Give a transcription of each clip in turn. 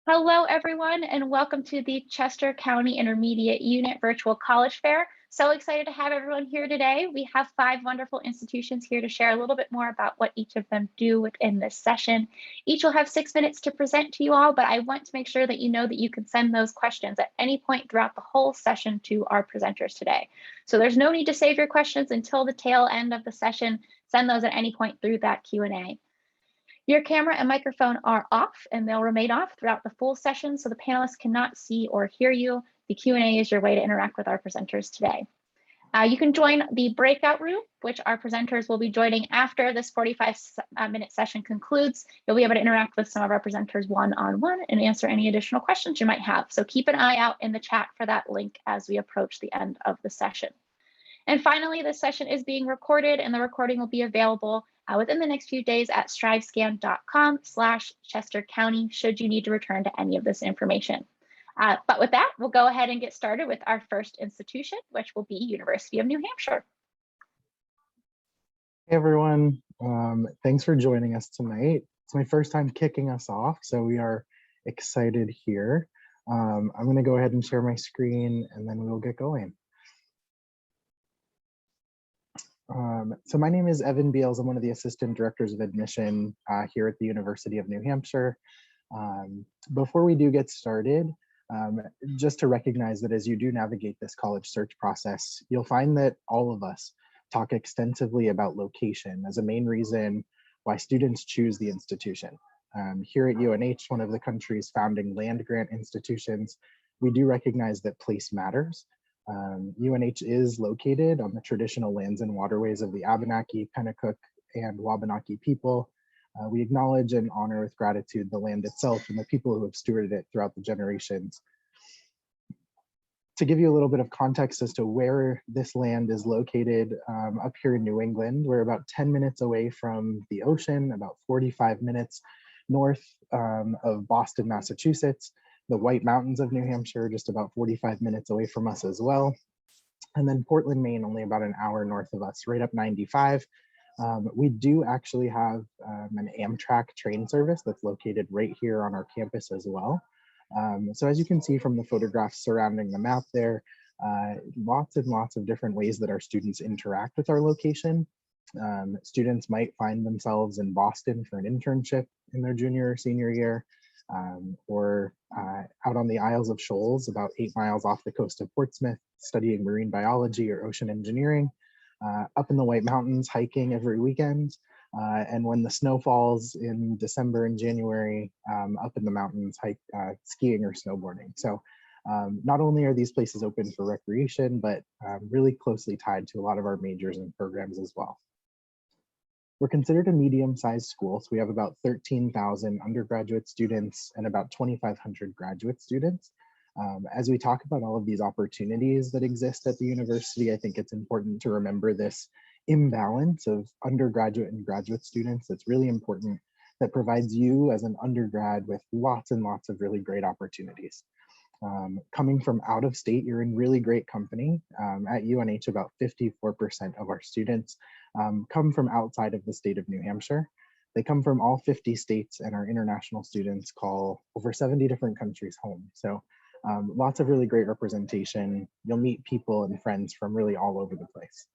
Hello, everyone, and welcome to the Chester County Intermediate Unit Virtual College Fair. So excited to have everyone here today. We have 5 wonderful institutions here to share a little bit more about what each of them do within this session. Each will have 6 minutes to present to you all, but I want to make sure that you know that you can send those questions at any point throughout the whole session to our presenters today. So there's no need to save your questions until the tail end of the session. Send those at any point through that Q&A. Your camera and microphone are off and they'll remain off throughout the full session so the panelists cannot see or hear you. The Q&A is your way to interact with our presenters today. You can join the breakout room, which our presenters will be joining after this 45-minute session concludes. You'll be able to interact with some of our presenters one-on-one and answer any additional questions you might have. So keep an eye out in the chat for that link as we approach the end of the session. And finally, this session is being recorded and the recording will be available within the next few days at strivescan.com/Chester County should you need to return to any of this information. But with that, we'll go ahead and get started with our first institution, which will be University of New Hampshire. Hey everyone, thanks for joining us tonight. It's my first time kicking us off, so we are excited here. I'm going to go ahead and share my screen and then we'll get going. So my name is Evan Beals. I'm one of the assistant directors of admission here at the University of New Hampshire. Before we do get started, just to recognize that as you do navigate this college search process, you'll find that all of us talk extensively about location as a main reason why students choose the institution. Here at UNH, one of the country's founding land grant institutions, we do recognize that place matters. UNH is located on the traditional lands and waterways of the Abenaki, Pennacook, and Wabanaki people. We acknowledge and honor with gratitude the land itself and the people who have stewarded it throughout the generations. To give you a little bit of context as to where this land is located, up here in New England, we're about 10 minutes away from the ocean, about 45 minutes north of Boston, Massachusetts. The White Mountains of New Hampshire, just about 45 minutes away from us as well. And then Portland, Maine, only about an hour north of us, right up 95. We do actually have an Amtrak train service that's located right here on our campus as well. So as you can see from the photographs surrounding the map there, lots and lots of different ways that our students interact with our location. Students might find themselves in Boston for an internship in their junior or senior year. Or out on the Isles of Shoals, about 8 miles off the coast of Portsmouth, studying marine biology or ocean engineering, up in the White Mountains, hiking every weekend, and when the snow falls in December and January, up in the mountains, skiing or snowboarding. So not only are these places open for recreation, but really closely tied to a lot of our majors and programs as well. We're considered a medium-sized school, so we have about 13,000 undergraduate students and about 2,500 graduate students. As we talk about all of these opportunities that exist at the university, I think it's important to remember this imbalance of undergraduate and graduate students that's really important, that provides you as an undergrad with lots and lots of really great opportunities. Coming from out of state, you're in really great company. At UNH, about 54% of our students come from outside of the state of New Hampshire. They come from all 50 states, and our international students call over 70 different countries home. So lots of really great representation. You'll meet people and friends from really all over the place.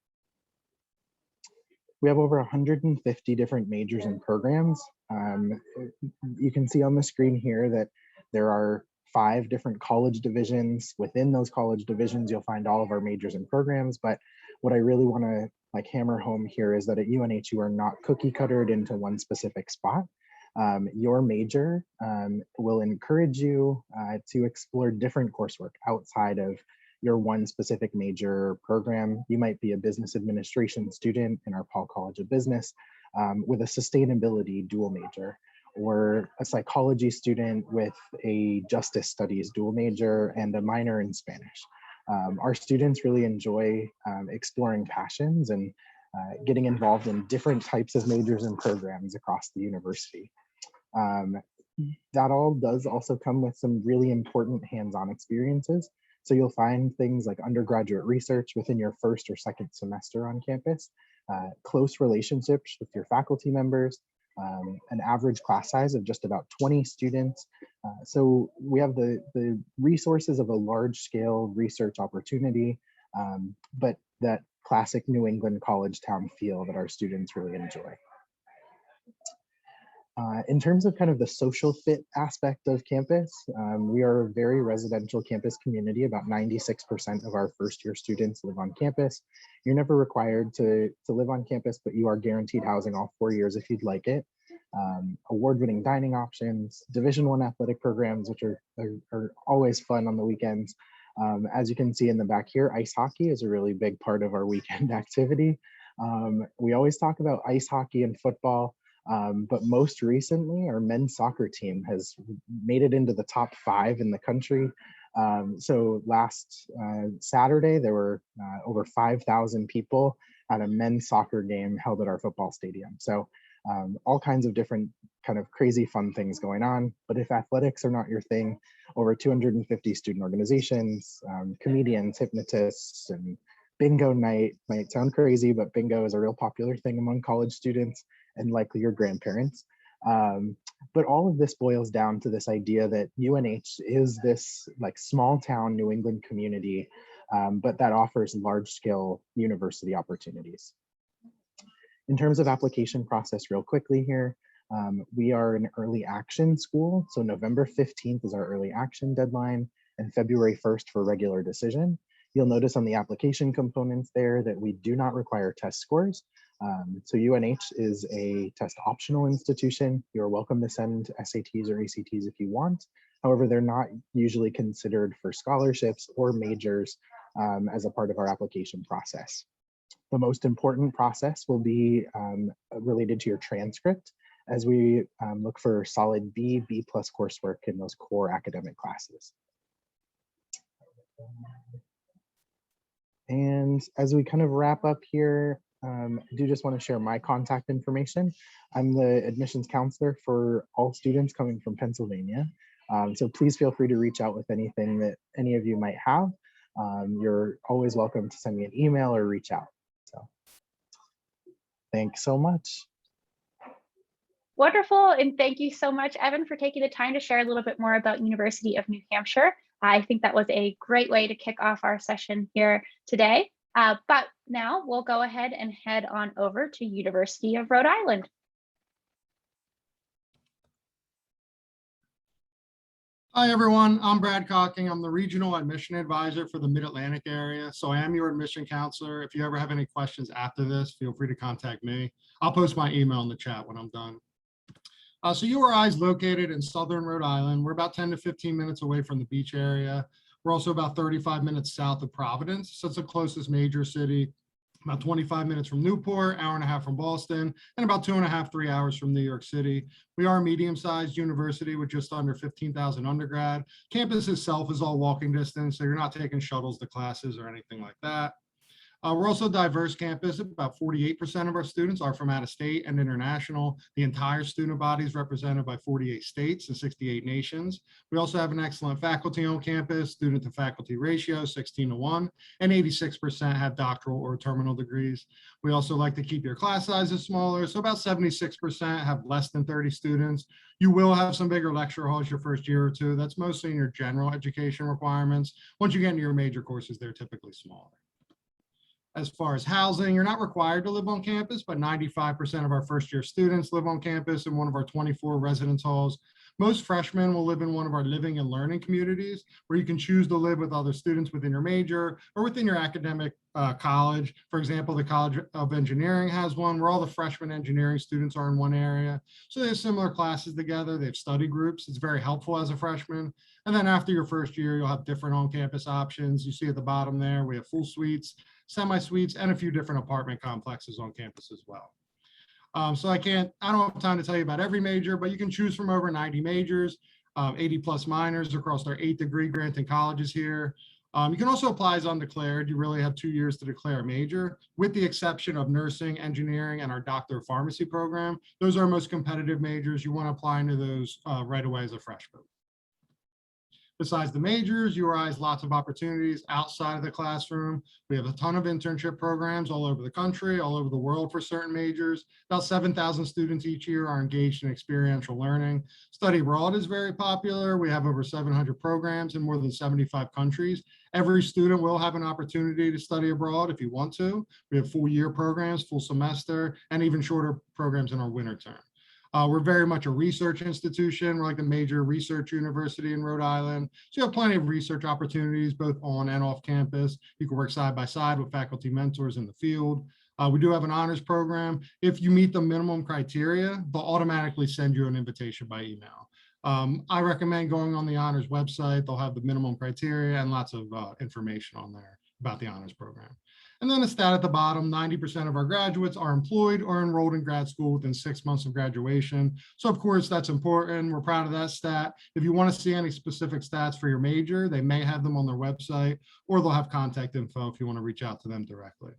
We have over 150 different majors and programs. You can see on the screen here that there are 5 different college divisions. Within those college divisions, you'll find all of our majors and programs. But what I really want to hammer home here is that at UNH, you are not cookie cuttered into one specific spot. Your major will encourage you to explore different coursework outside of your one specific major program. You might be a business administration student in our Paul College of Business with a sustainability dual major, or a psychology student with a justice studies dual major and a minor in Spanish. Our students really enjoy exploring passions and getting involved in different types of majors and programs across the university. That all does also come with some really important hands-on experiences. So you'll find things like undergraduate research within your first or second semester on campus, close relationships with your faculty members, an average class size of just about 20 students. So we have the resources of a large scale research opportunity, but that classic New England college town feel that our students really enjoy. In terms of kind of the social fit aspect of campus, we are a very residential campus community. About 96% of our first year students live on campus. You're never required to live on campus, but you are guaranteed housing all 4 years if you'd like it. Award-winning dining options, Division I athletic programs, which are always fun on the weekends. As you can see in the back here, ice hockey is a really big part of our weekend activity. We always talk about ice hockey and football. But most recently, our men's soccer team has made it into the top 5 in the country. So last Saturday, there were over 5,000 people at a men's soccer game held at our football stadium. So all kinds of different kind of crazy fun things going on. But if athletics are not your thing, over 250 student organizations, comedians, hypnotists, and bingo night. Might sound crazy, but bingo is a real popular thing among college students and likely your grandparents. But all of this boils down to this idea that UNH is this like small town New England community, but that offers large scale university opportunities. In terms of application process real quickly here, we are an early action school. So November 15th is our early action deadline and February 1st for regular decision. You'll notice on the application components there that we do not require test scores. So UNH is a test optional institution. You're welcome to send SATs or ACTs if you want. However, they're not usually considered for scholarships or majors as a part of our application process. The most important process will be related to your transcript as we look for solid B+ coursework in those core academic classes. And as we kind of wrap up here, I do just want to share my contact information. I'm the admissions counselor for all students coming from Pennsylvania. So please feel free to reach out with anything that any of you might have. You're always welcome to send me an email or reach out. So thanks so much. Wonderful, and thank you so much, Evan, for taking the time to share a little bit more about University of New Hampshire. I think that was a great way to kick off our session here today. But now we'll go ahead and head on over to University of Rhode Island. Hi, everyone. I'm Brad Cocking. I'm the Regional Admission Advisor for the Mid-Atlantic area. So I am your admission counselor. If you ever have any questions after this, feel free to contact me. I'll post my email in the chat when I'm done. So URI is located in Southern Rhode Island. We're about 10 to 15 minutes away from the beach area. We're also about 35 minutes south of Providence. So it's the closest major city, about 25 minutes from Newport, hour and a half from Boston, and about 2.5, 3 hours from New York City. We are a medium-sized university with just under 15,000 undergrad. Campus itself is all walking distance, so you're not taking shuttles to classes or anything like that. We're also a diverse campus. About 48% of our students are from out of state and international. The entire student body is represented by 48 states and 68 nations. We also have an excellent faculty on campus, student to faculty ratio 16:1, and 86% have doctoral or terminal degrees. We also like to keep your class sizes smaller. So about 76% have less than 30 students. You will have some bigger lecture halls your first year or two. That's mostly in your general education requirements. Once you get into your major courses, they're typically smaller. As far as housing, you're not required to live on campus, but 95% of our first year students live on campus in one of our 24 residence halls. Most freshmen will live in one of our living and learning communities where you can choose to live with other students within your major or within your academic college. For example, the College of Engineering has one where all the freshman engineering students are in one area. So they have similar classes together. They have study groups. It's very helpful as a freshman. And then after your first year, you'll have different on-campus options. You see at the bottom there, we have full suites, semi-suites, and a few different apartment complexes on campus as well. So I don't have time to tell you about every major, but you can choose from over 90 majors, 80+ minors across our 8 degree granting colleges here. You can also apply as undeclared. You really have 2 years to declare a major, with the exception of nursing, engineering, and our doctor of pharmacy program. Those are our most competitive majors. You want to apply into those right away as a freshman. Besides the majors, URI has lots of opportunities outside of the classroom. We have a ton of internship programs all over the country, all over the world for certain majors. About 7,000 students each year are engaged in experiential learning. Study abroad is very popular. We have over 700 programs in more than 75 countries. Every student will have an opportunity to study abroad if you want to. We have full year programs, full semester, and even shorter programs in our winter term. We're very much a research institution. We're like a major research university in Rhode Island. So you have plenty of research opportunities, both on and off campus. You can work side by side with faculty mentors in the field. We do have an honors program. If you meet the minimum criteria, they'll automatically send you an invitation by email. I recommend going on the honors website. They'll have the minimum criteria and lots of information on there about the honors program. And then a stat at the bottom, 90% of our graduates are employed or enrolled in grad school within 6 months of graduation. So of course, that's important. We're proud of that stat. If you want to see any specific stats for your major, they may have them on their website, or they'll have contact info if you want to reach out to them directly.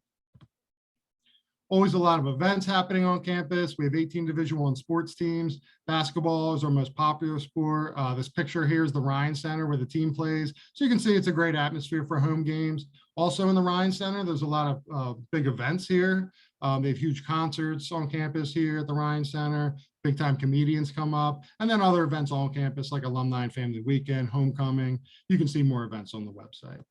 Always a lot of events happening on campus. We have 18 Division I sports teams. Basketball is our most popular sport. This picture here is the Ryan Center where the team plays. So you can see it's a great atmosphere for home games. Also in the Ryan Center, there's a lot of big events here. They have huge concerts on campus here at the Ryan Center. Big time comedians come up, and then other events on campus like Alumni and Family Weekend, Homecoming. You can see more events on the website.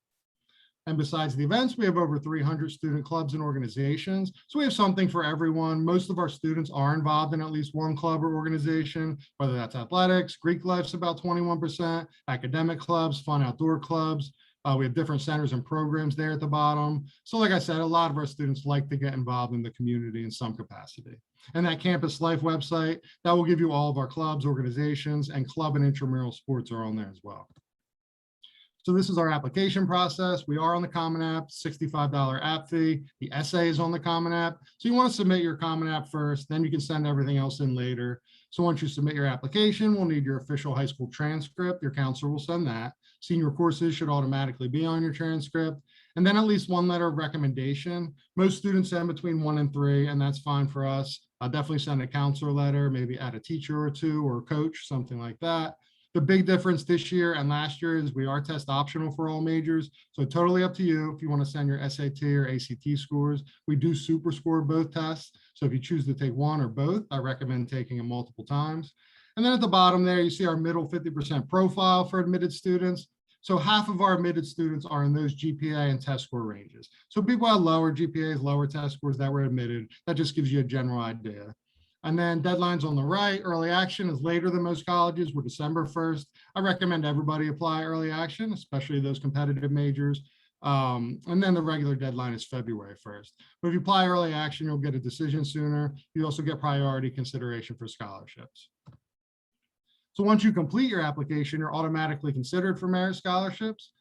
And besides the events, we have over 300 student clubs and organizations. So we have something for everyone. Most of our students are involved in at least one club or organization, whether that's athletics, Greek life's about 21%, academic clubs, fun outdoor clubs. We have different centers and programs there at the bottom. So like I said, a lot of our students like to get involved in the community in some capacity. And that Campus Life website, that will give you all of our clubs, organizations, and club and intramural sports are on there as well. So this is our application process. We are on the Common App, $65 app fee. The essay is on the Common App. So you want to submit your Common App first, then you can send everything else in later. So once you submit your application, we'll need your official high school transcript. Your counselor will send that. Senior courses should automatically be on your transcript. And then at least one letter of recommendation. Most students send between 1 and 3, and that's fine for us. I'll definitely send a counselor letter, maybe add a teacher or two or a coach, something like that. The big difference this year and last year is we are test optional for all majors. So totally up to you if you want to send your SAT or ACT scores. We do super score both tests. So if you choose to take one or both, I recommend taking them multiple times. And then at the bottom there, you see our middle 50% profile for admitted students. So half of our admitted students are in those GPA and test score ranges. So people have lower GPAs, lower test scores that were admitted. That just gives you a general idea. And then deadlines on the right, early action is later than most colleges. We're December 1st. I recommend everybody apply early action, especially those competitive majors. And then the regular deadline is February 1st. But if you apply early action, you'll get a decision sooner. You also get priority consideration for scholarships. So once you complete your application, you're automatically considered for merit scholarships.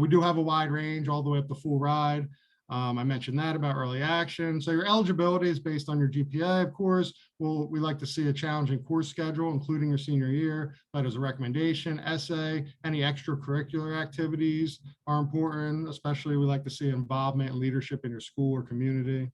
We do have a wide range all the way up to full ride. I mentioned that about early action. So your eligibility is based on your GPA, of course. We like to see a challenging course schedule, including your senior year. That is a recommendation, essay, any extracurricular activities are important, especially we like to see involvement and leadership in your school or community.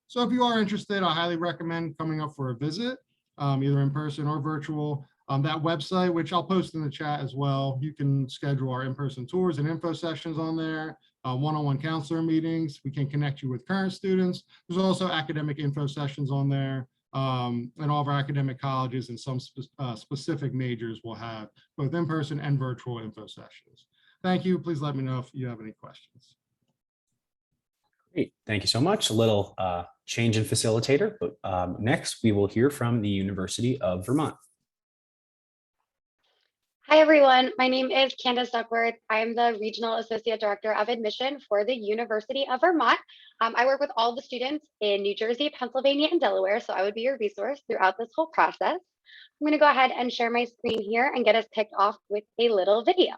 So if you are interested, I highly recommend coming up for a visit, either in person or virtual. That website, which I'll post in the chat as well, you can schedule our in-person tours and info sessions on there, one-on-one counselor meetings. We can connect you with current students. There's also academic info sessions on there, and all of our academic colleges and some specific majors will have both in-person and virtual info sessions. Thank you. Please let me know if you have any questions. Great, thank you so much. A little change in facilitator, but next we will hear from the University of Vermont. Hi, everyone. My name is Candace Duckworth. I'm the Regional Associate Director of Admission for the University of Vermont. I work with all the students in New Jersey, Pennsylvania, and Delaware, so I would be your resource throughout this whole process. I'm going to go ahead and share my screen here and get us kicked off with a little video.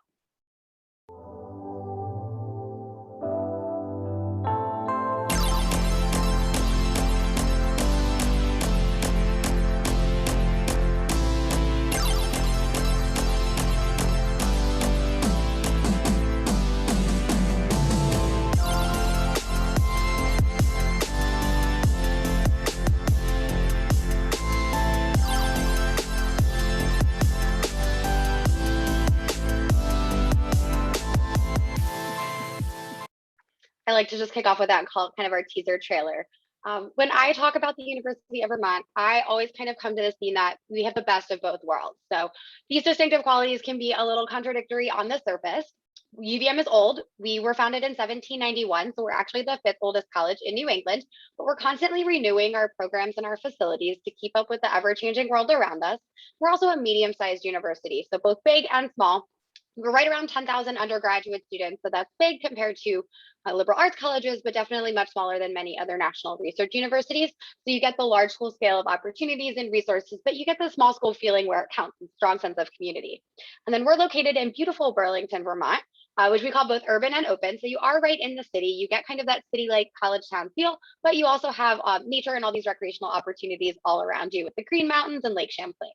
like to just kick off with that and call it kind of our teaser trailer. When I talk about the University of Vermont, I always kind of come to this theme that we have the best of both worlds. So these distinctive qualities can be a little contradictory on the surface. UVM is old. We were founded in 1791, so we're actually the 5th oldest college in New England, but we're constantly renewing our programs and our facilities to keep up with the ever-changing world around us. We're also a medium-sized university, so both big and small. We're right around 10,000 undergraduate students, so that's big compared to liberal arts colleges, but definitely much smaller than many other national research universities. So you get the large school scale of opportunities and resources, but you get the small school feeling where it counts, a strong sense of community. And then we're located in beautiful Burlington, Vermont, which we call both urban and open. So you are right in the city. You get kind of that city-like college town feel, but you also have nature and all these recreational opportunities all around you with the Green Mountains and Lake Champlain.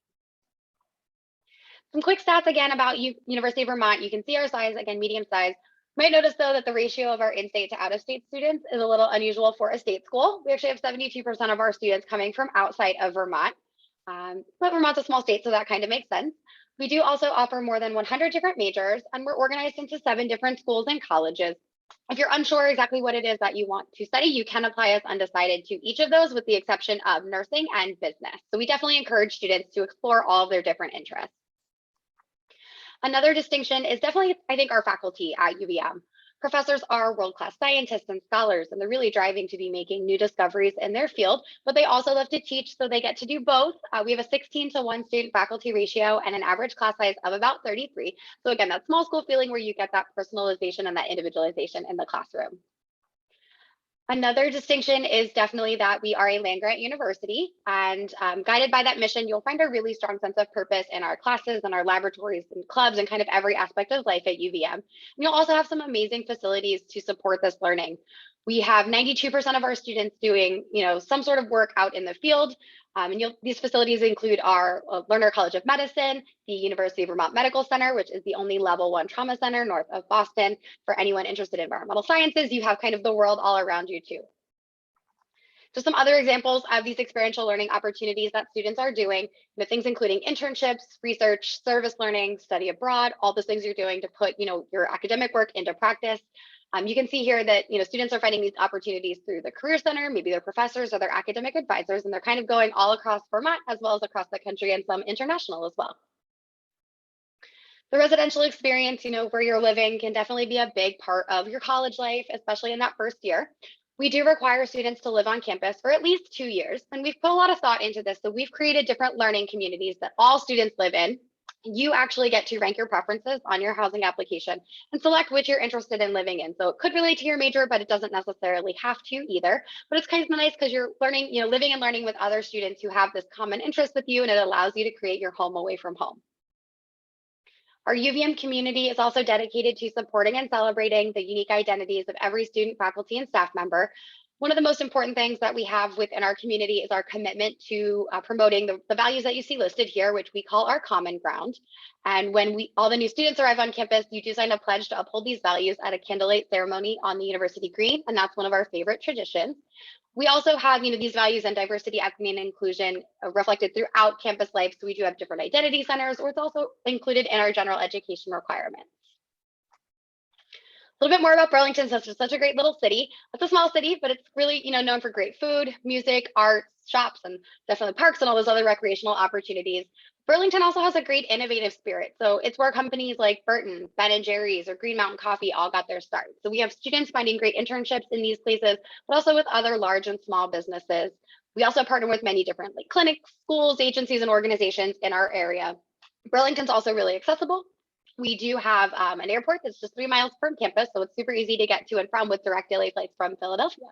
Some quick stats again about University of Vermont. You can see our size, again, medium size. You might notice though that the ratio of our in-state to out-of-state students is a little unusual for a state school. We actually have 72% of our students coming from outside of Vermont. But Vermont's a small state, so that kind of makes sense. We do also offer more than 100 different majors, and we're organized into 7 different schools and colleges. If you're unsure exactly what it is that you want to study, you can apply as undecided to each of those with the exception of nursing and business. So we definitely encourage students to explore all of their different interests. Another distinction is definitely, I think, our faculty at UVM. Professors are world-class scientists and scholars, and they're really driving to be making new discoveries in their field, but they also love to teach, so they get to do both. We have a 16-to-1 student faculty ratio and an average class size of about 33. So again, that small school feeling where you get that personalization and that individualization in the classroom. Another distinction is definitely that we are a land-grant university, and guided by that mission, you'll find a really strong sense of purpose in our classes and our laboratories and clubs and kind of every aspect of life at UVM. And you'll also have some amazing facilities to support this learning. We have 92% of our students doing, some sort of work out in the field. These facilities include our Lerner College of Medicine, the University of Vermont Medical Center, which is the only level 1 trauma center north of Boston. For anyone interested in environmental sciences, you have kind of the world all around you too. Just some other examples of these experiential learning opportunities that students are doing, things including internships, research, service learning, study abroad, all those things you're doing to put, your academic work into practice. You can see here that students are finding these opportunities through the Career Center, maybe their professors or their academic advisors, and they're kind of going all across Vermont as well as across the country and some international as well. The residential experience, where you're living can definitely be a big part of your college life, especially in that first year. We do require students to live on campus for at least 2 years, and we've put a lot of thought into this. So we've created different learning communities that all students live in. You actually get to rank your preferences on your housing application and select which you're interested in living in. So it could relate to your major, but it doesn't necessarily have to either. But it's kind of nice because you're learning, living and learning with other students who have this common interest with you, and it allows you to create your home away from home. Our UVM community is also dedicated to supporting and celebrating the unique identities of every student, faculty, and staff member. One of the most important things that we have within our community is our commitment to promoting the values that you see listed here, which we call our common ground. And when all the new students arrive on campus, you do sign a pledge to uphold these values at a candlelight ceremony on the university green, and that's one of our favorite traditions. We also have, these values and diversity, equity, and inclusion reflected throughout campus life. So we do have different identity centers, or it's also included in our general education requirements. A little bit more about Burlington, since it's such a great little city. It's a small city, but it's really, known for great food, music, arts, shops, and definitely parks and all those other recreational opportunities. Burlington also has a great innovative spirit. So it's where companies like Burton, Ben & Jerry's, or Green Mountain Coffee all got their start. So we have students finding great internships in these places, but also with other large and small businesses. We also partner with many different clinics, schools, agencies, and organizations in our area. Burlington's also really accessible. We do have an airport that's just 3 miles from campus, so it's super easy to get to and from with direct daily flights from Philadelphia.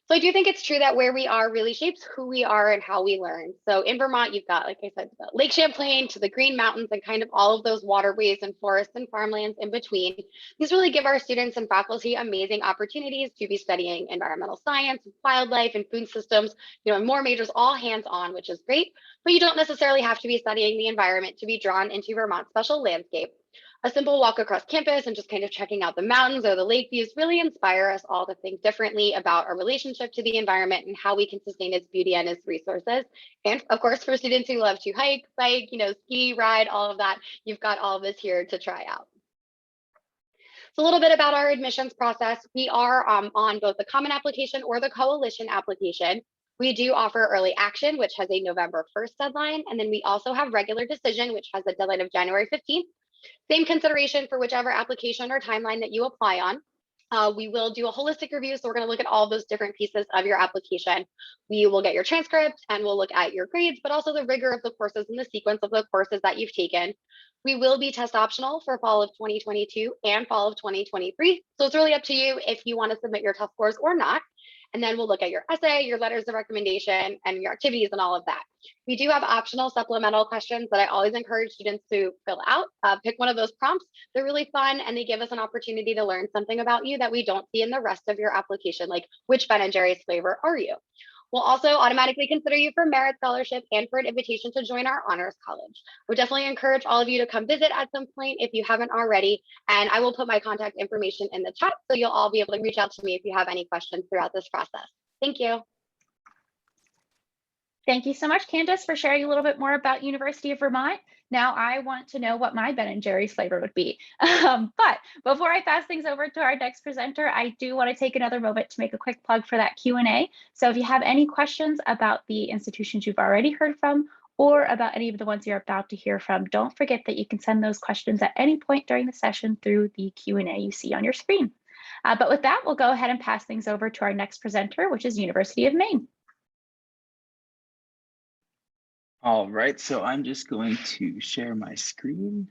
So I do think it's true that where we are really shapes who we are and how we learn. So in Vermont, you've got, like I said, Lake Champlain to the Green Mountains and kind of all of those waterways and forests and farmlands in between. These really give our students and faculty amazing opportunities to be studying environmental science, wildlife, and food systems, and more majors, all hands-on, which is great. But you don't necessarily have to be studying the environment to be drawn into Vermont's special landscape. A simple walk across campus and just kind of checking out the mountains or the lake views really inspire us all to think differently about our relationship to the environment and how we can sustain its beauty and its resources. And of course, for students who love to hike, bike, ski, ride, all of that, you've got all of this here to try out. So a little bit about our admissions process. We are on both the common application or the coalition application. We do offer early action, which has a November 1st deadline. And then we also have regular decision, which has a deadline of January 15th. Same consideration for whichever application or timeline that you apply on. We will do a holistic review. So we're going to look at all those different pieces of your application. We will get your transcript and we'll look at your grades, but also the rigor of the courses and the sequence of the courses that you've taken. We will be test optional for fall of 2022 and fall of 2023. So it's really up to you if you want to submit your test scores or not. And then we'll look at your essay, your letters of recommendation, and your activities and all of that. We do have optional supplemental questions that I always encourage students to fill out. Pick one of those prompts. They're really fun and they give us an opportunity to learn something about you that we don't see in the rest of your application, like which Ben and Jerry's flavor are you? We'll also automatically consider you for merit scholarship and for an invitation to join our honors college. We'll definitely encourage all of you to come visit at some point if you haven't already. And I will put my contact information in the chat so you'll all be able to reach out to me if you have any questions throughout this process. Thank you. Thank you so much, Candace, for sharing a little bit more about University of Vermont. Now I want to know what my Ben and Jerry's flavor would be. But before I pass things over to our next presenter, I do want to take another moment to make a quick plug for that Q&A. So if you have any questions about the institutions you've already heard from or about any of the ones you're about to hear from, don't forget that you can send those questions at any point during the session through the Q&A you see on your screen. But with that, we'll go ahead and pass things over to our next presenter, which is University of Maine. All right, so I'm just going to share my screen.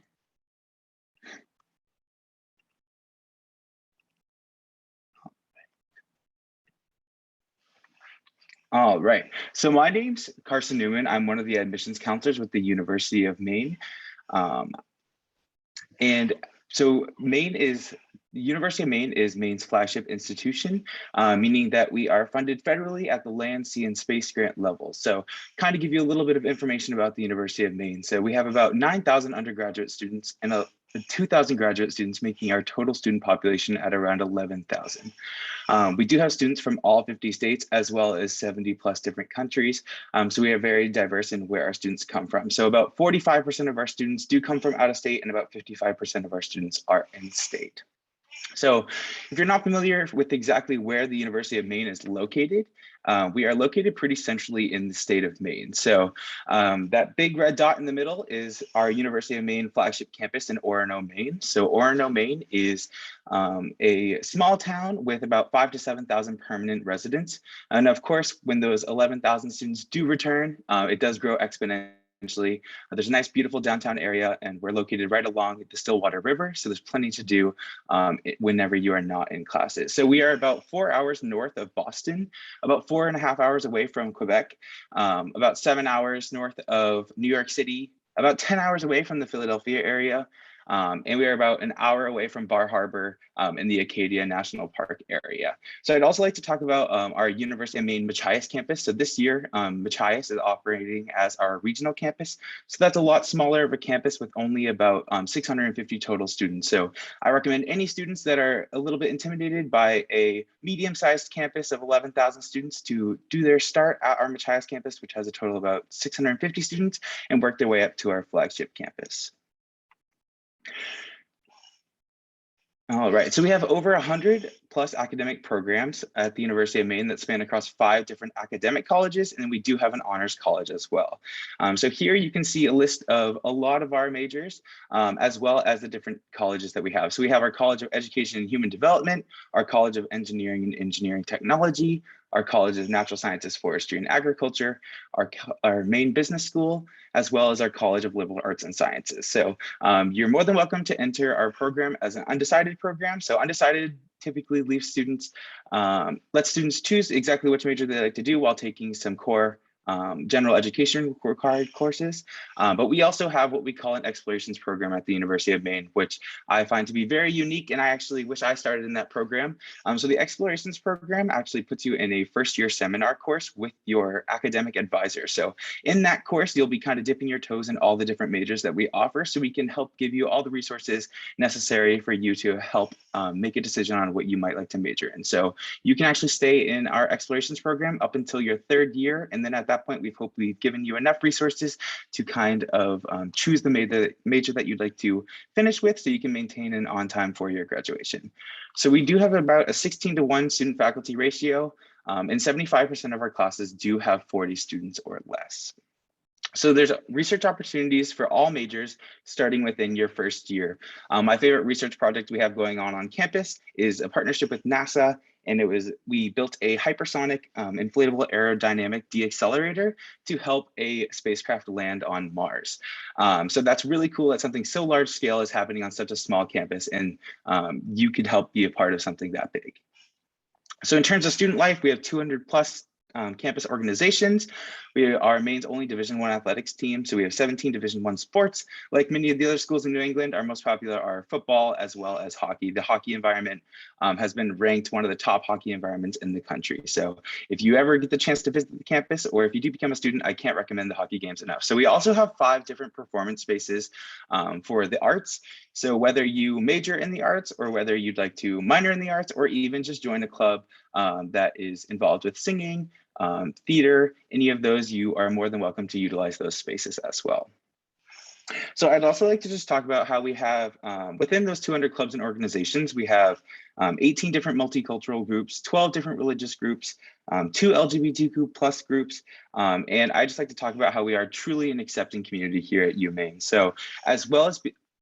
All right, so my name's Carson Newman. I'm one of the admissions counselors with the University of Maine. And so the University of Maine is Maine's flagship institution, meaning that we are funded federally at the land, sea, and space grant level. So kind of give you a little bit of information about the University of Maine. So we have about 9,000 undergraduate students and 2,000 graduate students, making our total student population at around 11,000. We do have students from all 50 states as well as 70 plus different countries. So we are very diverse in where our students come from. So about 45% of our students do come from out of state and about 55% of our students are in state. So if you're not familiar with exactly where the University of Maine is located, we are located pretty centrally in the state of Maine. So that big red dot in the middle is our University of Maine flagship campus in Orono, Maine. So Orono, Maine is a small town with about 5,000 to 7,000 permanent residents. And of course, when those 11,000 students do return, it does grow exponentially. There's a nice, beautiful downtown area, and we're located right along the Stillwater River. So there's plenty to do whenever you are not in classes. So we are about 4 hours north of Boston, about 4.5 hours away from Quebec, about 7 hours north of New York City, about 10 hours away from the Philadelphia area. And we are about an hour away from Bar Harbor in the Acadia National Park area. So I'd also like to talk about our University of Maine Machias campus. So this year, Machias is operating as our regional campus. So that's a lot smaller of a campus with only about 650 total students. So I recommend any students that are a little bit intimidated by a medium-sized campus of 11,000 students to do their start at our Machias campus, which has a total of about 650 students, and work their way up to our flagship campus. All right, so we have over 100 plus academic programs at the University of Maine that span across 5 different academic colleges, and then we do have an honors college as well. So here you can see a list of a lot of our majors, as well as the different colleges that we have. So we have our College of Education and Human Development, our College of Engineering and Engineering Technology, our College of Natural Sciences, Forestry, and Agriculture, our Maine Business School, as well as our College of Liberal Arts and Sciences. So you're more than welcome to enter our program as an undecided program. So undecided typically leaves students, let students choose exactly which major they like to do while taking some core general education required courses. But we also have what we call an explorations program at the University of Maine, which I find to be very unique, and I actually wish I started in that program. So the explorations program actually puts you in a first-year seminar course with your academic advisor. So in that course, you'll be kind of dipping your toes in all the different majors that we offer, so we can help give you all the resources necessary for you to help make a decision on what you might like to major in. So you can actually stay in our explorations program up until your 3rd year, and then at that that point, we've hopefully given you enough resources to kind of choose the major that you'd like to finish with so you can maintain an on-time four-year graduation. So we do have about a 16-to-1 student faculty ratio, and 75% of our classes do have 40 students or less. So there's research opportunities for all majors starting within your first year. My favorite research project we have going on campus is a partnership with NASA, and we built a hypersonic inflatable aerodynamic deaccelerator to help a spacecraft land on Mars. So that's really cool that something so large scale is happening on such a small campus, and you could help be a part of something that big. So in terms of student life, we have 200 plus campus organizations. We are Maine's only Division I athletics team. So we have 17 Division I sports. Like many of the other schools in New England, our most popular are football as well as hockey. The hockey environment has been ranked one of the top hockey environments in the country. So if you ever get the chance to visit the campus, or if you do become a student, I can't recommend the hockey games enough. So we also have 5 different performance spaces for the arts. So whether you major in the arts, or whether you'd like to minor in the arts, or even just join a club that is involved with singing, theater, any of those, you are more than welcome to utilize those spaces as well. So I'd also like to just talk about how we have, within those 200 clubs and organizations, we have 18 different multicultural groups, 12 different religious groups, 2 LGBTQ plus groups, and I just like to talk about how we are truly an accepting community here at UMaine. So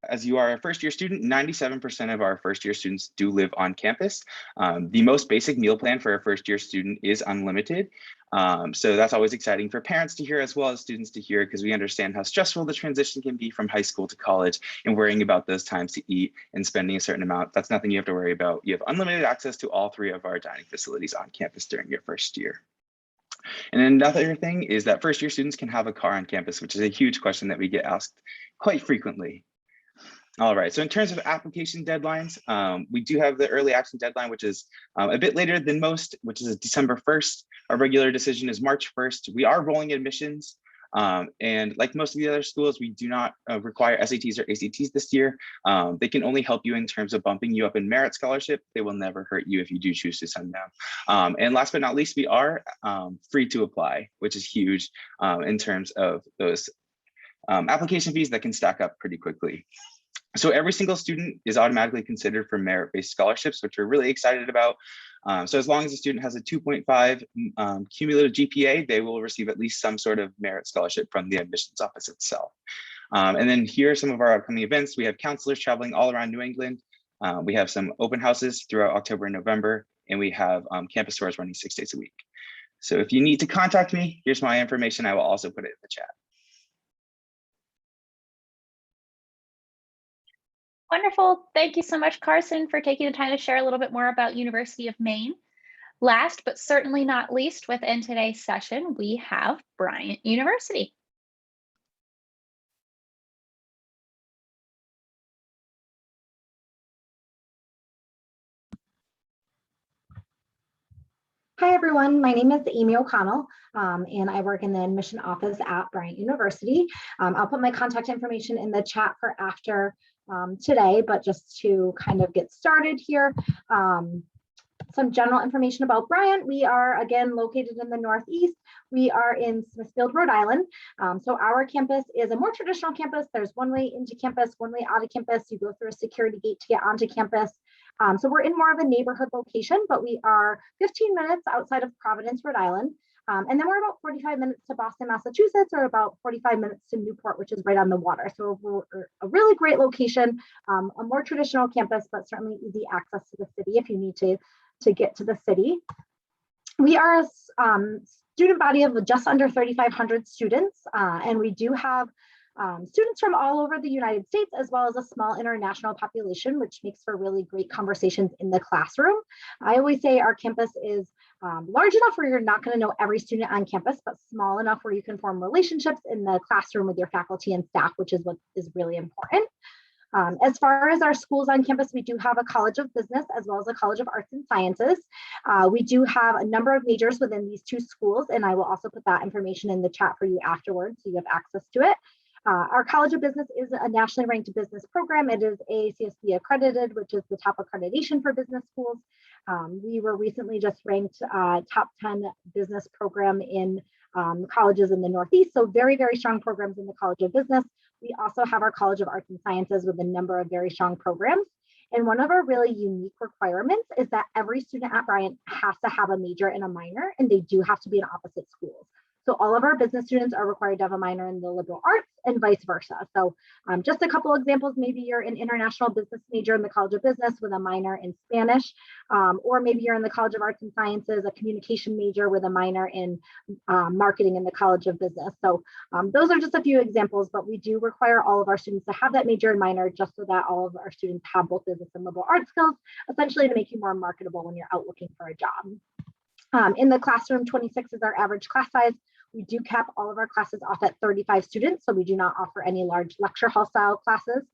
as you are a first year student, 97% of our first year students do live on campus. The most basic meal plan for a first year student is unlimited. So that's always exciting for parents to hear as well as students to hear, because we understand how stressful the transition can be from high school to college, and worrying about those times to eat and spending a certain amount. That's nothing you have to worry about. You have unlimited access to all 3 of our dining facilities on campus during your first year. And another thing is that first year students can have a car on campus, which is a huge question that we get asked quite frequently. All right, so in terms of application deadlines, we do have the early action deadline, which is a bit later than most, which is December 1st. Our regular decision is March 1st. We are rolling admissions. And like most of the other schools, we do not require SATs or ACTs this year. They can only help you in terms of bumping you up in merit scholarship. They will never hurt you if you do choose to send them. And last but not least, we are free to apply, which is huge in terms of those application fees that can stack up pretty quickly. So every single student is automatically considered for merit-based scholarships, which we're really excited about. So as long as a student has a 2.5 cumulative GPA, they will receive at least some sort of merit scholarship from the admissions office itself. And then here are some of our upcoming events. We have counselors traveling all around New England. We have some open houses throughout October and November, and we have campus tours running 6 days a week. So if you need to contact me, here's my information. I will also put it in the chat. Wonderful. Thank you so much, Carson, for taking the time to share a little bit more about University of Maine. Last, but certainly not least, within today's session, we have Bryant University. Hi, everyone. My name is Amy O'Connell, and I work in the admission office at Bryant University. I'll put my contact information in the chat for after today, but just to kind of get started here, some general information about Bryant. We are, again, located in the Northeast. We are in Smithfield, Rhode Island. So our campus is a more traditional campus. There's one way into campus, one way out of campus. You go through a security gate to get onto campus. So we're in more of a neighborhood location, but we are 15 minutes outside of Providence, Rhode Island. And then we're about 45 minutes to Boston, Massachusetts, or about 45 minutes to Newport, which is right on the water. So we're a really great location, a more traditional campus, but certainly easy access to the city if you need to get to the city. We are a student body of just under 3,500 students, and we do have students from all over the United States, as well as a small international population, which makes for really great conversations in the classroom. I always say our campus is large enough where you're not going to know every student on campus, but small enough where you can form relationships in the classroom with your faculty and staff, which is what is really important. As far as our schools on campus, we do have a College of Business as well as a College of Arts and Sciences. We do have a number of majors within these 2 schools, and I will also put that information in the chat for you afterwards so you have access to it. Our College of Business is a nationally ranked business program. It is ACSB accredited, which is the top accreditation for business schools. We were recently just ranked top 10 business program in colleges in the Northeast. So very, very strong programs in the College of Business. We also have our College of Arts and Sciences with a number of very strong programs. And one of our really unique requirements is that every student at Bryant has to have a major and a minor, and they do have to be in opposite schools. So all of our business students are required to have a minor in the liberal arts and vice versa. So just a couple examples, maybe you're an international business major in the College of Business with a minor in Spanish, or maybe you're in the College of Arts and Sciences, a communication major with a minor in marketing in the College of Business. So those are just a few examples, but we do require all of our students to have that major and minor just so that all of our students have both business and liberal arts skills, essentially to make you more marketable when you're out looking for a job. In the classroom, 26 is our average class size. We do cap all of our classes off at 35 students, so we do not offer any large lecture hall style classes.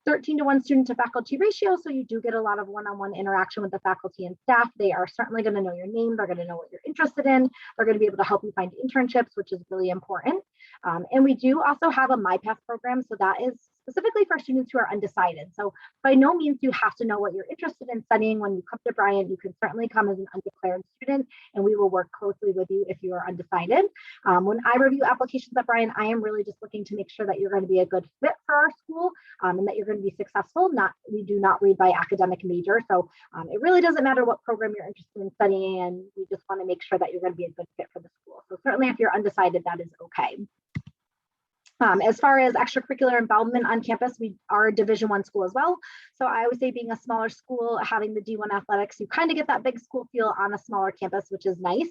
13-to-1 student to faculty ratio, so you do get a lot of one-on-one interaction with the faculty and staff. They are certainly going to know your name, they're going to know what you're interested in, they're going to be able to help you find internships, which is really important. And we do also have a MyPath program, so that is specifically for students who are undecided. So by no means do you have to know what you're interested in studying when you come to Bryant. You can certainly come as an undeclared student, and we will work closely with you if you are undecided. When I review applications at Bryant, I am really just looking to make sure that you're going to be a good fit for our school, and that you're going to be successful. We do not read by academic major, so it really doesn't matter what program you're interested in studying, and we just want to make sure that you're going to be a good fit for the school. So certainly if you're undecided, that is okay. As far as extracurricular involvement on campus, we are a Division I school as well. So I would say being a smaller school, having the D1 athletics, you kind of get that big school feel on a smaller campus, which is nice.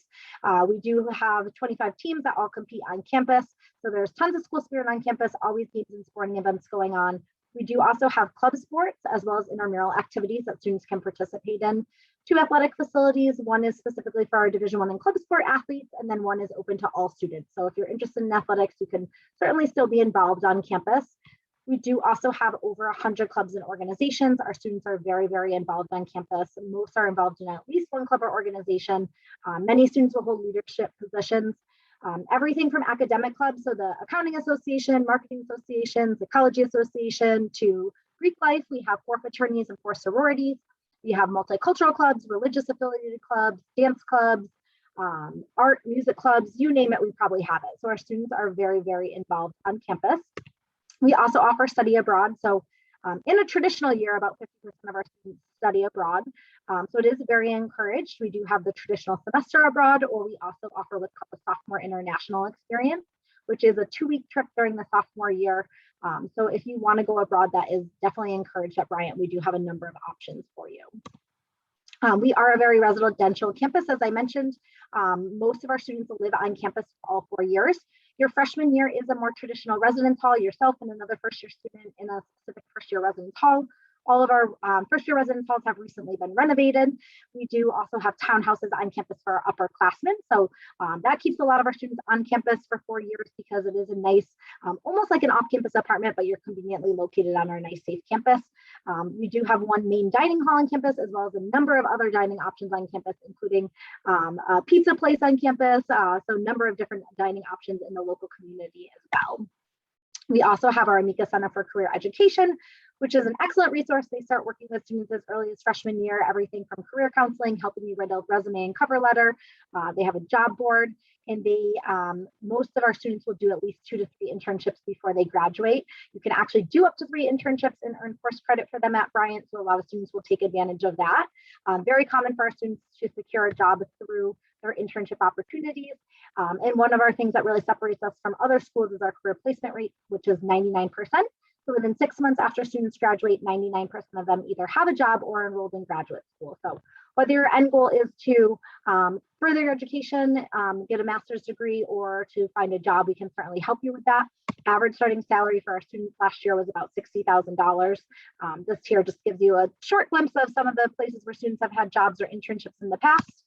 We do have 25 teams that all compete on campus. So there's tons of school spirit on campus, always games and sporting events going on. We do also have club sports as well as intramural activities that students can participate in. 2 athletic facilities, one is specifically for our Division I and club sport athletes, and then one is open to all students. So if you're interested in athletics, you can certainly still be involved on campus. We do also have over 100 clubs and organizations. Our students are very, very involved on campus. Most are involved in at least one club or organization. Many students will hold leadership positions. Everything from academic clubs, so the Accounting Association, Marketing Association, Psychology Association, to Greek life. We have 4 fraternities and 4 sororities. We have multicultural clubs, religious affiliated clubs, dance clubs, art, music clubs, you name it, we probably have it. So our students are very, very involved on campus. We also offer study abroad. So in a traditional year, about 50% of our students study abroad. So it is very encouraged. We do have the traditional semester abroad, or we also offer what's called the sophomore international experience, which is a 2-week trip during the sophomore year. So if you want to go abroad, that is definitely encouraged at Bryant. We do have a number of options for you. We are a very residential campus, as I mentioned. Most of our students live on campus for all 4 years. Your freshman year is a more traditional residence hall, yourself and another first-year student in a specific first-year residence hall. All of our first-year residence halls have recently been renovated. We do also have townhouses on campus for our upperclassmen. So that keeps a lot of our students on campus for 4 years because it is a nice, almost like an off-campus apartment, but you're conveniently located on our nice, safe campus. We do have one main dining hall on campus, as well as a number of other dining options on campus, including a pizza place on campus. So a number of different dining options in the local community as well. We also have our Amica Center for Career Education, which is an excellent resource. They start working with students as early as freshman year, everything from career counseling, helping you write a resume and cover letter. They have a job board, and they most of our students will do at least 2 to 3 internships before they graduate. You can actually do up to 3 internships and earn course credit for them at Bryant, so a lot of students will take advantage of that. Very common for our students to secure a job through their internship opportunities. And one of our things that really separates us from other schools is our career placement rate, which is 99%. So within 6 months after students graduate, 99% of them either have a job or enrolled in graduate school. So whether your end goal is to further your education, get a master's degree, or to find a job, we can certainly help you with that. Average starting salary for our students last year was about $60,000. This here just gives you a short glimpse of some of the places where students have had jobs or internships in the past.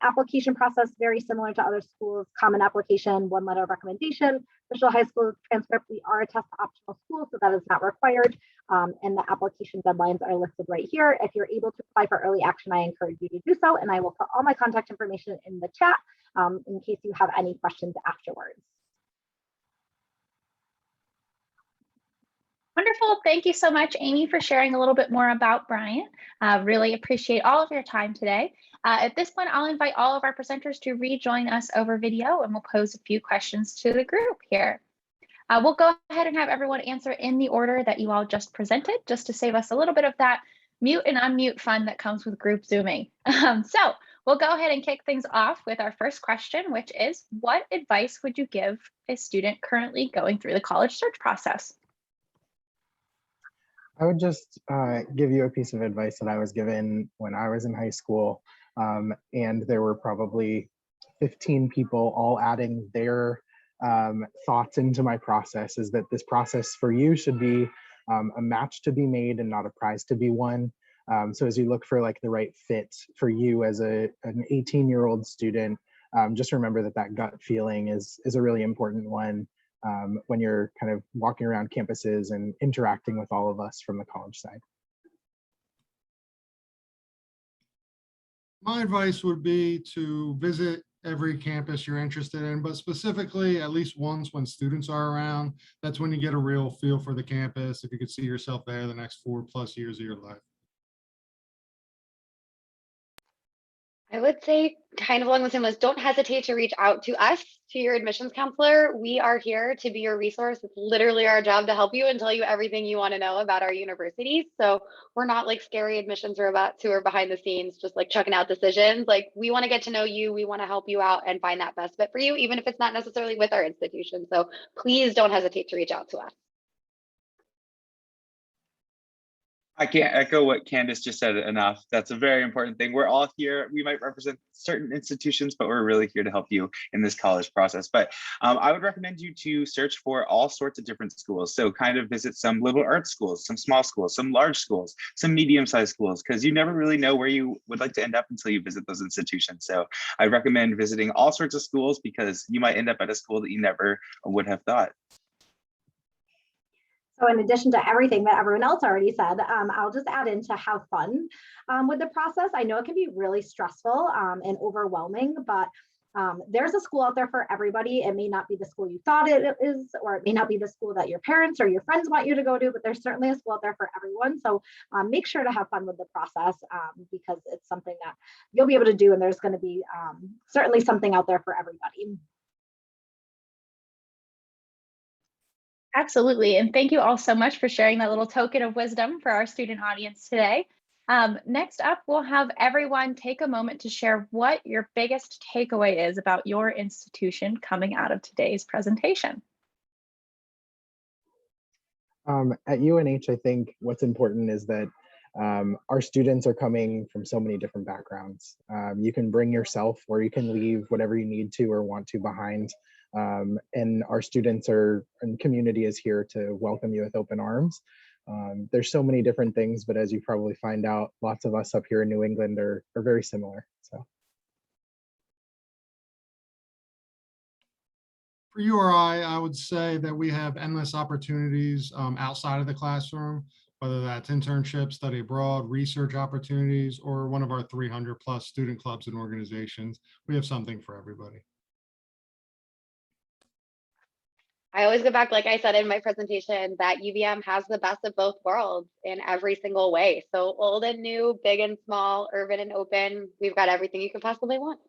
Application process, very similar to other schools, common application, 1 letter of recommendation, official high school transcript. We are a test optional school, so that is not required. And the application deadlines are listed right here. If you're able to apply for early action, I encourage you to do so. And I will put all my contact information in the chat in case you have any questions afterwards. Wonderful. Well, thank you so much, Amy, for sharing a little bit more about Bryant. Really appreciate all of your time today. At this point, I'll invite all of our presenters to rejoin us over video, and we'll pose a few questions to the group here. We'll go ahead and have everyone answer in the order that you all just presented, just to save us a little bit of that mute and unmute fun that comes with group Zooming. So we'll go ahead and kick things off with our first question, which is, what advice would you give a student currently going through the college search process? I would just give you a piece of advice that I was given when I was in high school. And there were probably 15 people all adding their thoughts into my process, is that this process for you should be a match to be made and not a prize to be won. So as you look for like the right fit for you as an 18-year-old student, just remember that that gut feeling is a really important one when you're kind of walking around campuses and interacting with all of us from the college side. My advice would be to visit every campus you're interested in, but specifically at least once when students are around. That's when you get a real feel for the campus, if you could see yourself there the next 4+ years of your life. I would say kind of along the same lines, don't hesitate to reach out to us, to your admissions counselor. We are here to be your resource. It's literally our job to help you and tell you everything you want to know about our universities. So we're not like scary admissions robots who are behind the scenes, just like chucking out decisions. Like, we want to get to know you. We want to help you out and find that best fit for you, even if it's not necessarily with our institution. So please don't hesitate to reach out to us. I can't echo what Candace just said enough. That's a very important thing. We're all here. We might represent certain institutions, but we're really here to help you in this college process. But I would recommend you to search for all sorts of different schools. So kind of visit some liberal arts schools, some small schools, some large schools, some medium-sized schools, because you never really know where you would like to end up until you visit those institutions. So I recommend visiting all sorts of schools, because you might end up at a school that you never would have thought. So in addition to everything that everyone else already said, I'll just add in to have fun with the process. I know it can be really stressful and overwhelming, but there's a school out there for everybody. It may not be the school you thought it is, or it may not be the school that your parents or your friends want you to go to, but there's certainly a school out there for everyone. So make sure to have fun with the process because it's something that you'll be able to do, and there's going to be certainly something out there for everybody. Absolutely. And thank you all so much for sharing that little token of wisdom for our student audience today. Next up, we'll have everyone take a moment to share what your biggest takeaway is about your institution coming out of today's presentation. At UNH, I think what's important is that our students are coming from so many different backgrounds. You can bring yourself, or you can leave whatever you need to or want to behind. And our students and community is here to welcome you with open arms. There's so many different things, but as you probably find out, lots of us up here in New England are very similar. So. For URI, I would say that we have endless opportunities outside of the classroom, whether that's internships, study abroad, research opportunities, or one of our 300+ student clubs and organizations. We have something for everybody. I always go back, like I said in my presentation, that UVM has the best of both worlds in every single way. So old and new, big and small, urban and open, we've got everything you could possibly want.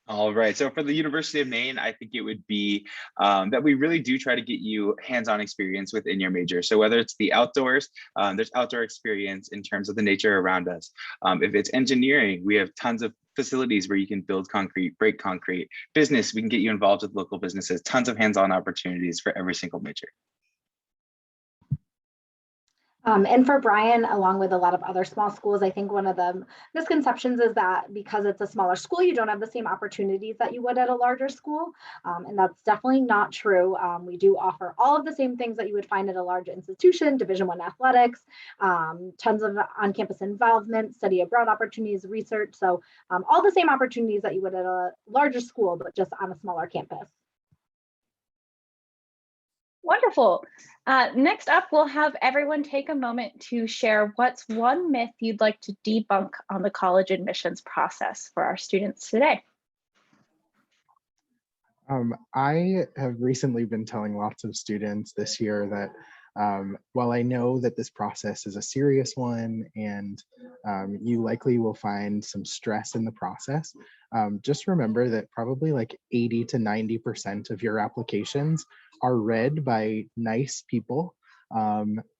All right. So for the University of Maine, I think it would be that we really do try to get you hands-on experience within your major. So whether it's the outdoors, there's outdoor experience in terms of the nature around us. If it's engineering, we have tons of facilities where you can build concrete, break concrete. Business, we can get you involved with local businesses, tons of hands-on opportunities for every single major. And for Bryan, along with a lot of other small schools, I think one of the misconceptions is that because it's a smaller school, you don't have the same opportunities that you would at a larger school. And that's definitely not true. We do offer all of the same things that you would find at a large institution: Division I athletics, tons of on-campus involvement, study abroad opportunities, research. So all the same opportunities that you would at a larger school, but just on a smaller campus. Wonderful. Next up, we'll have everyone take a moment to share what's one myth you'd like to debunk on the college admissions process for our students today. I have recently been telling lots of students this year that while I know that this process is a serious one and you likely will find some stress in the process, just remember that probably like 80 to 90% of your applications are read by nice people,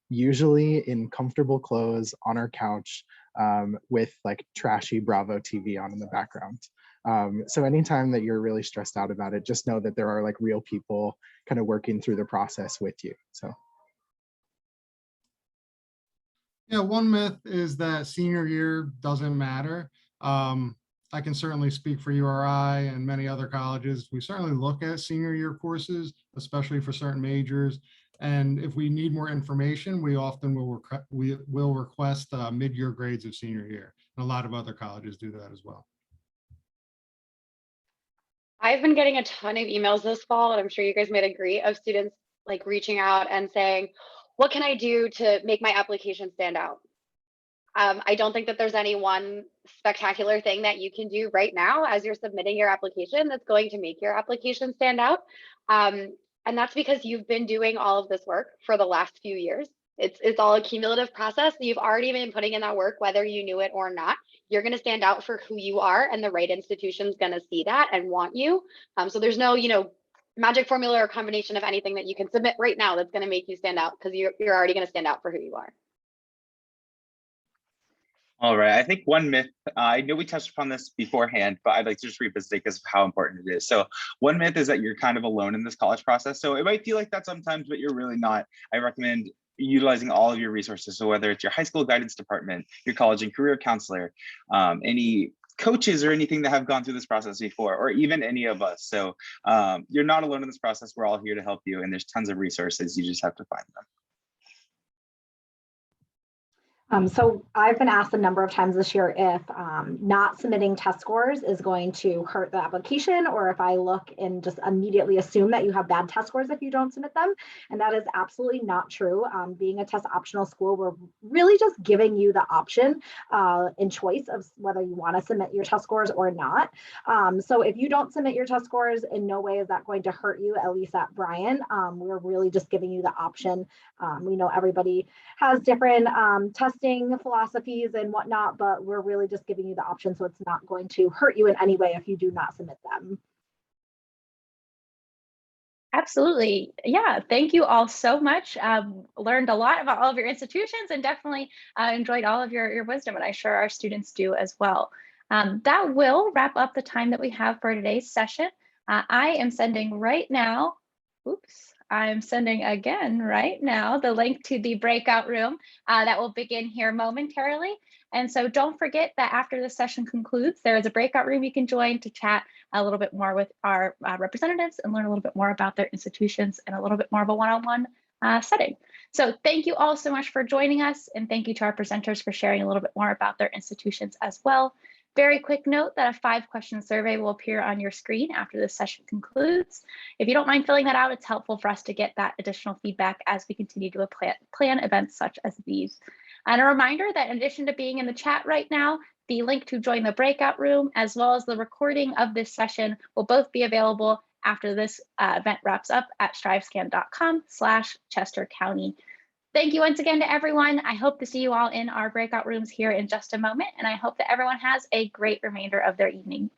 usually in comfortable clothes on our couch with like trashy Bravo TV on in the background. So anytime that you're really stressed out about it, just know that there are like real people kind of working through the process with you. So. Yeah, one myth is that senior year doesn't matter. I can certainly speak for URI and many other colleges. We certainly look at senior year courses, especially for certain majors. And if we need more information, we often will request mid-year grades of senior year. And a lot of other colleges do that as well. I've been getting a ton of emails this fall, and I'm sure you guys might agree, of students like reaching out and saying, what can I do to make my application stand out? I don't think that there's any one spectacular thing that you can do right now as you're submitting your application that's going to make your application stand out. And that's because you've been doing all of this work for the last few years. It's all a cumulative process. You've already been putting in that work, whether you knew it or not. You're going to stand out for who you are, and the right institution's going to see that and want you. So there's no, magic formula or combination of anything that you can submit right now that's going to make you stand out, because you're already going to stand out for who you are. All right, I think one myth, I know we touched upon this beforehand, but I'd like to just revisit it because of how important it is. So one myth is that you're kind of alone in this college process. So it might feel like that sometimes, but you're really not. I recommend utilizing all of your resources. So whether it's your high school guidance department, your college and career counselor, any coaches or anything that have gone through this process before, or even any of us. So you're not alone in this process. We're all here to help you, and there's tons of resources. You just have to find them. So I've been asked a number of times this year if not submitting test scores is going to hurt the application, or if I look and just immediately assume that you have bad test scores if you don't submit them. And that is absolutely not true. Being a test optional school, we're really just giving you the option and choice of whether you want to submit your test scores or not. So if you don't submit your test scores, in no way is that going to hurt you, at least at Bryant. We're really just giving you the option. We know everybody has different testing philosophies and whatnot, but we're really just giving you the option, so it's not going to hurt you in any way if you do not submit them. Absolutely. Yeah. Thank you all so much. Learned a lot about all of your institutions, and definitely enjoyed all of your wisdom, and I'm sure our students do as well. That will wrap up the time that we have for today's session. I am sending right now, I'm sending again right now the link to the breakout room that will begin here momentarily. And so don't forget that after the session concludes, there is a breakout room you can join to chat a little bit more with our representatives and learn a little bit more about their institutions and a little bit more of a one-on-one setting. So thank you all so much for joining us, and thank you to our presenters for sharing a little bit more about their institutions as well. Very quick note that a 5-question survey will appear on your screen after this session concludes. If you don't mind filling that out, it's helpful for us to get that additional feedback as we continue to plan events such as these. And a reminder that in addition to being in the chat right now, the link to join the breakout room, as well as the recording of this session, will both be available after this event wraps up at strivescan.com/Chester County. Thank you once again to everyone. I hope to see you all in our breakout rooms here in just a moment, and I hope that everyone has a great remainder of their evening.